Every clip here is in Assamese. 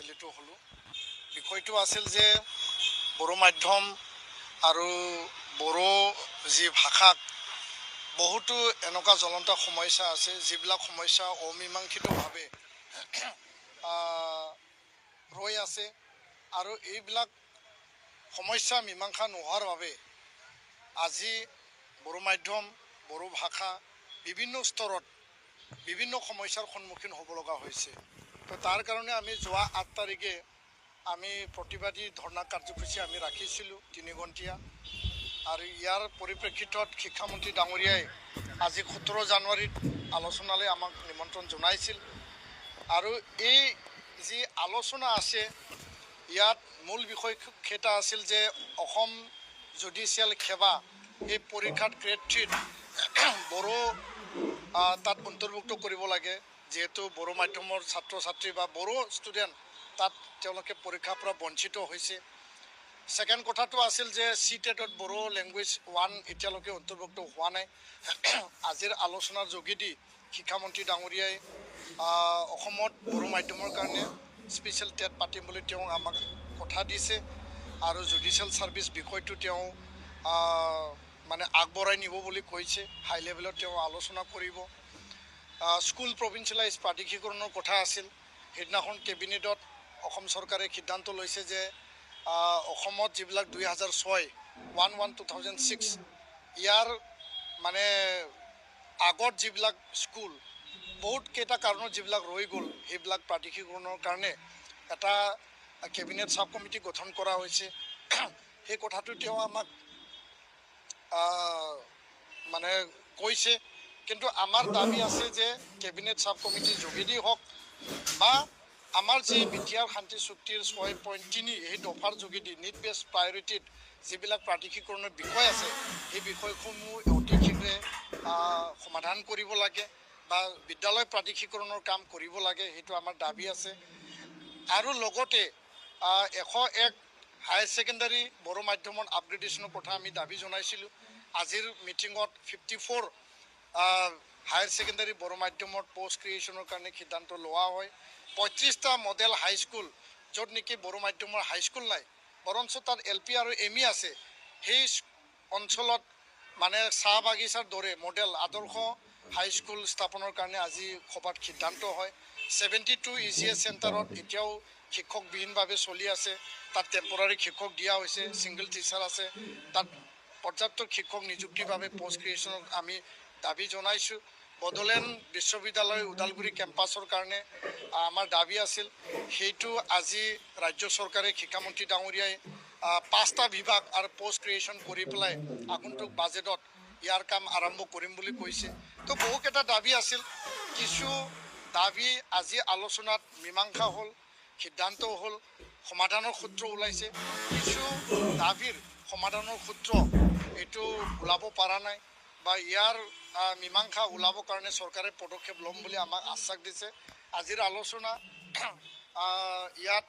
মিলিত হ'লোঁ। বিষয়টো আছিল যে বড়ো মাধ্যম আৰু বড়ো যি ভাষাক বহুতো এনেকুৱা জ্বলন্ত সমস্যা আছে যিবিলাক সমস্যা অমীমাংসিতভাৱে ৰৈ আছে আৰু এইবিলাক সমস্যা মীমাংসা নোহোৱাৰ বাবে আজি বড়ো মাধ্যম বড়ো ভাষা বিভিন্ন স্তৰত বিভিন্ন সমস্যাৰ সন্মুখীন হ'ব লগা হৈছে। তো তাৰ কাৰণে আমি যোৱা 8 তাৰিখে আমি প্ৰতিবাদী ধৰ্ণা কাৰ্যসূচী আমি ৰাখিছিলোঁ 3 ঘণ্টীয়া। আৰু ইয়াৰ পৰিপ্ৰেক্ষিতত শিক্ষামন্ত্ৰী ডাঙৰীয়াই আজি 17 জানুৱাৰীত আলোচনালৈ আমাক নিমন্ত্ৰণ জনাইছিল। আৰু এই যি আলোচনা আছে ইয়াত মূল বিষয়কেইটা আছিল যে অসম জুডিচিয়েল সেৱা এই পৰীক্ষাত গ্ৰেড 3 বড়ো তাত অন্তৰ্ভুক্ত কৰিব লাগে, যিহেতু বড়ো মাধ্যমৰ ছাত্ৰ ছাত্ৰী বা বড়ো ষ্টুডেণ্ট তাত তেওঁলোকে পৰীক্ষাৰ পৰা বঞ্চিত হৈছে। ছেকেণ্ড কথাটো আছিল যে CTET-ত বড়ো লেংগুৱেজ 1 এতিয়ালৈকে অন্তৰ্ভুক্ত হোৱা নাই। আজিৰ আলোচনাৰ যোগেদি শিক্ষামন্ত্ৰী ডাঙৰীয়াই অসমত বড়ো মাধ্যমৰ কাৰণে স্পেচিয়েল টেট পাতিম বুলি তেওঁ আমাক কথা দিছে আৰু জুডিচিয়েল ছাৰ্ভিচ বিষয়টো তেওঁ মানে আগবঢ়াই নিব বুলি কৈছে। হাই লেভেলত তেওঁ আলোচনা কৰিব। স্কুল প্ৰভিঞ্চিয়েলাইজ প্ৰাদেশিকৰণৰ কথা আছিল। সেইদিনাখন কেবিনেটত অসম চৰকাৰে সিদ্ধান্ত লৈছে যে অসমত যিবিলাক 2006 2006 ইয়াৰ মানে আগত যিবিলাক স্কুল বহুত কেইটা কাৰণত যিবিলাক ৰৈ গ'ল সেইবিলাক প্ৰাদেশিকৰণৰ কাৰণে এটা কেবিনেট সাব কমিটি গঠন কৰা হৈছে। সেই কথাটো তেওঁ আমাক মানে কৈছে, কিন্তু আমাৰ দাবী আছে যে কেবিনেট সাব কমিটিৰ যোগেদি হওক বা আমাৰ যি বিটিআৰ শান্তি চুক্তিৰ 6.3 এই দফাৰ যোগেদি নিড বেছ প্ৰায়ৰিটিত যিবিলাক প্ৰাদেশিকৰণৰ বিষয় আছে সেই বিষয়সমূহ অতি শীঘ্ৰে সমাধান কৰিব লাগে বা বিদ্যালয় প্ৰাদেশিকৰণৰ কাম কৰিব লাগে, সেইটো আমাৰ দাবী আছে। আৰু লগতে 101 হায়াৰ ছেকেণ্ডাৰী বড়ো মাধ্যমৰ আপগ্ৰেডেশ্যনৰ কথা আমি দাবী জনাইছিলোঁ। আজিৰ মিটিঙত 54 হায়াৰ ছেকেণ্ডাৰী বড়ো মাধ্যমৰ পোষ্ট ক্ৰিয়েশ্যনৰ কাৰণে সিদ্ধান্ত লোৱা হয়। 35টা মডেল হাইস্কুল য'ত নেকি বড়ো মাধ্যমৰ হাইস্কুল নাই, বৰঞ্চ তাত LP আৰু ME আছে, সেই অঞ্চলত মানে চাহ বাগিচাৰ দৰে মডেল আদৰ্শ হাইস্কুল স্থাপনৰ কাৰণে আজি সভাত সিদ্ধান্ত হয়। 72 ECS চেণ্টাৰত এতিয়াও শিক্ষকবিহীনভাৱে চলি আছে, তাত টেম্পৰাৰী শিক্ষক দিয়া হৈছে, ছিংগল টিচাৰ আছে, তাত পৰ্যাপ্ত শিক্ষক নিযুক্তিৰ বাবে পোষ্ট ক্ৰিয়েশ্যনত আমি দাবী জনাইছোঁ। বড়োলেণ্ড বিশ্ববিদ্যালয় ওদালগুৰি কেম্পাছৰ কাৰণে আমাৰ দাবী আছিল, সেইটো আজি ৰাজ্য চৰকাৰে শিক্ষামন্ত্ৰী ডাঙৰীয়াই 5টা বিভাগ আৰু পোষ্ট ক্ৰিয়েশ্যন কৰি পেলাই আগন্তুক বাজেটত ইয়াৰ কাম আৰম্ভ কৰিম বুলি কৈছে। তো বহুকেইটা দাবী আছিল, কিছু দাবী আজি আলোচনাত মীমাংসা হ'ল, সিদ্ধান্ত হ'ল, সমাধানৰ সূত্ৰ ওলাইছে। কিছু দাবীৰ সমাধানৰ সূত্ৰ এইটো ওলাব পৰা নাই বা ইয়াৰ মীমাংসা ওলাবৰ কাৰণে চৰকাৰে পদক্ষেপ ল'ম বুলি আমাক আশ্বাস দিছে। আজিৰ আলোচনা ইয়াত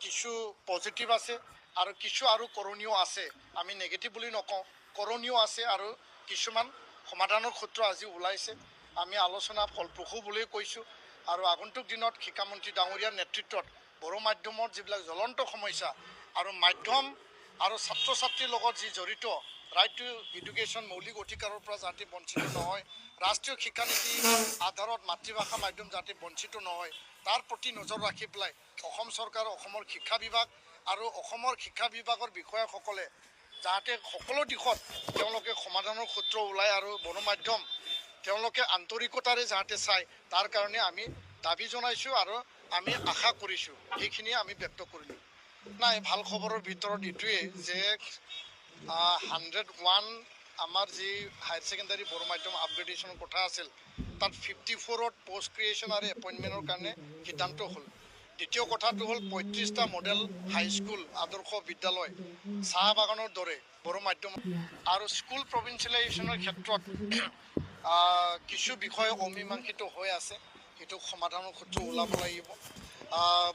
কিছু পজিটিভ আছে আৰু কিছু আৰু কৰণীয় আছে, আমি নেগেটিভ বুলি নকওঁ, কৰণীয় আছে আৰু কিছুমান সমাধানৰ সূত্ৰ আজি ওলাইছে। আমি আলোচনা ফলপ্ৰসূ বুলি কৈছোঁ আৰু আগন্তুক দিনত শিক্ষামন্ত্ৰী ডাঙৰীয়াৰ নেতৃত্বত বড়ো মাধ্যমৰ যিবিলাক জ্বলন্ত সমস্যা আৰু মাধ্যম আৰু ছাত্ৰ ছাত্ৰীৰ লগত যি জড়িত ৰাইট টু এডুকেশ্যন মৌলিক অধিকাৰৰ পৰা যাতে বঞ্চিত নহয়, ৰাষ্ট্ৰীয় শিক্ষানীতি আধাৰত মাতৃভাষা মাধ্যম যাতে বঞ্চিত নহয় তাৰ প্ৰতি নজৰ ৰাখি পেলাই অসম চৰকাৰ, অসমৰ শিক্ষা বিভাগ আৰু অসমৰ শিক্ষা বিভাগৰ বিষয়াসকলে যাতে সকলো দিশত তেওঁলোকে সমাধানৰ সূত্ৰ ওলায় আৰু বড়ো মাধ্যম তেওঁলোকে আন্তৰিকতাৰে যাতে চায় তাৰ কাৰণে আমি দাবী জনাইছোঁ আৰু আমি আশা কৰিছোঁ, সেইখিনিয়ে আমি ব্যক্ত কৰিলোঁ। নাই, ভাল খবৰৰ ভিতৰত এইটোৱেই যে 101 আমাৰ যি হায়াৰ ছেকেণ্ডাৰী বড়ো মাধ্যম আপগ্ৰেডেশ্যনৰ কথা আছিল তাত 54ত পোষ্ট ক্ৰিয়েশ্যন আৰু এপইণ্টমেণ্টৰ কাৰণে সিদ্ধান্ত হ'ল। দ্বিতীয় কথাটো হ'ল 35টা মডেল হাইস্কুল আদৰ্শ বিদ্যালয় চাহ বাগানৰ দৰে বড়ো মাধ্যম আৰু স্কুল প্ৰভিঞ্চিয়েলাইজেশ্যনৰ ক্ষেত্ৰত কিছু বিষয় অমীমাংসিত হৈ আছে, সেইটো সমাধানৰ সূত্ৰ ওলাব লাগিব।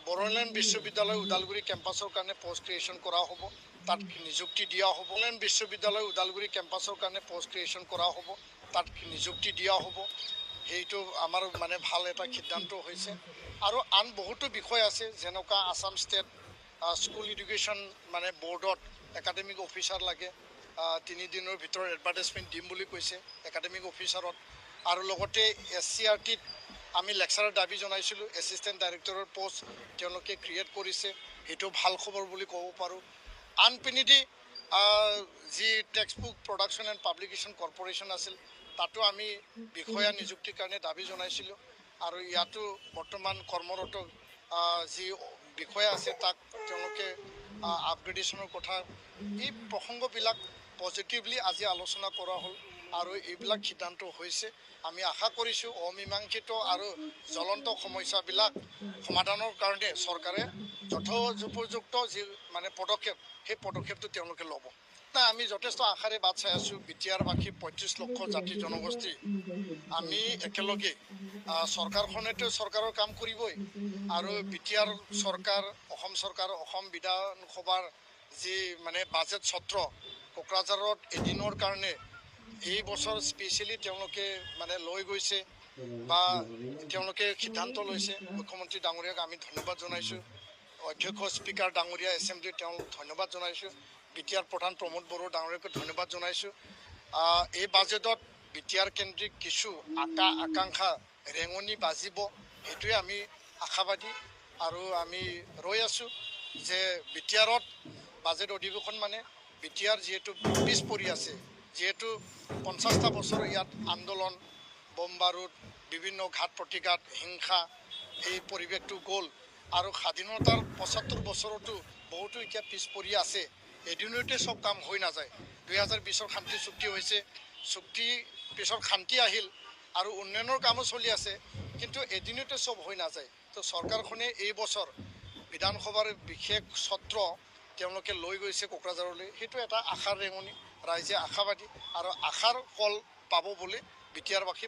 বড়োলেণ্ড বিশ্ববিদ্যালয় ওদালগুৰি কেম্পাছৰ কাৰণে পোষ্ট ক্ৰিয়েশ্যন কৰা হ'ব, তাত নিযুক্তি দিয়া হ'ব। বড়োলেণ্ড বিশ্ববিদ্যালয় ওদালগুৰি কেম্পাছৰ কাৰণে পোষ্ট ক্ৰিয়েশ্যন কৰা হ'ব, তাত নিযুক্তি দিয়া হ'ব। সেইটো আমাৰ মানে ভাল এটা সিদ্ধান্ত হৈছে। আৰু আন বহুতো বিষয় আছে যেনেকুৱা আসাম ষ্টেট স্কুল এডুকেশ্যন মানে বৰ্ডত একাডেমিক অফিচাৰ লাগে 3 দিনৰ ভিতৰত এডভাৰটাইজমেণ্ট দিম বুলি কৈছে একাডেমিক অফিচাৰত আৰু লগতে SCRTত আমি লেকচাৰৰ দাবী জনাইছিলোঁ এছিষ্টেণ্ট ডাইৰেক্টৰৰ পোষ্ট তেওঁলোকে ক্ৰিয়েট কৰিছে সেইটো ভাল খবৰ বুলি ক'ব পাৰোঁ আনপিনেদি যি text book production and publication corporation আছিল তাতো আমি বিষয়া নিযুক্তিৰ কাৰণে দাবী জনাইছিলোঁ আৰু ইয়াতো বৰ্তমান কৰ্মৰত যি বিষয়া আছে তাক তেওঁলোকে আপগ্ৰেডেশ্যনৰ কথা এই প্ৰসংগবিলাক পজিটিভলি আজি আলোচনা কৰা হ'ল আৰু এইবিলাক সিদ্ধান্ত হৈছে আমি আশা কৰিছোঁ অমীমাংসিত আৰু জ্বলন্ত সমস্যাবিলাক সমাধানৰ কাৰণে চৰকাৰে যথোপযুক্ত যি মানে পদক্ষেপ সেই পদক্ষেপটো তেওঁলোকে ল'ব আমি যথেষ্ট আশাৰে বাট চাই আছোঁ বিটিআৰবাসী 35 লক্ষ জাতি জনগোষ্ঠী আমি একেলগে চৰকাৰখনেতো চৰকাৰৰ কাম কৰিবই আৰু বিটিআৰ চৰকাৰ অসম বিধানসভাৰ যি মানে বাজেট ছত্ৰ কোকৰাঝাৰত এদিনৰ কাৰণে এই বছৰ স্পেচিয়েলি তেওঁলোকে মানে লৈ গৈছে বা তেওঁলোকে সিদ্ধান্ত লৈছে মুখ্যমন্ত্ৰী ডাঙৰীয়াক আমি ধন্যবাদ জনাইছোঁ অধ্যক্ষ স্পীকাৰ ডাঙৰীয়া এছেম্বলিত তেওঁলোক ধন্যবাদ জনাইছোঁ বিটিআৰ প্ৰধান প্ৰমোদ বড়ো ডাঙৰীয়াকো ধন্যবাদ জনাইছোঁ এই বাজেটত বিটিআৰ কেন্দ্ৰিক কিছু আকাংক্ষা ৰেঙনি বাজিব সেইটোৱে আমি আশাবাদী আৰু আমি ৰৈ আছোঁ যে বিটিআৰত বাজেট অধিৱেশন মানে বিটিআৰ যিহেতু পিছ পৰি আছে যিহেতু 50টা বছৰ ইয়াত আন্দোলন বম বাৰুদ বিভিন্ন ঘাত প্ৰতিঘাত হিংসা এই পৰিৱেশটো গ'ল আৰু স্বাধীনতাৰ 75 বছৰতো বহুতো এতিয়া পিছ পৰি আছে এদিনতে সব কাম হৈ নাযায় 2020ৰ শান্তি চুক্তি হৈছে চুক্তি পিছত শান্তি আহিল আৰু উন্নয়নৰ কামো চলি আছে কিন্তু এদিনতে সব হৈ নাযায় তো চৰকাৰখনে এই বছৰ বিধানসভাৰ বিশেষ ছত্ৰ তেওঁলোকে লৈ গৈছে কোকৰাঝাৰলৈ সেইটো এটা আশাৰ ৰেঙনি ৰাইজে আশাবাদী আৰু আশাৰ ফল পাব বুলি বিটিআৰবাসী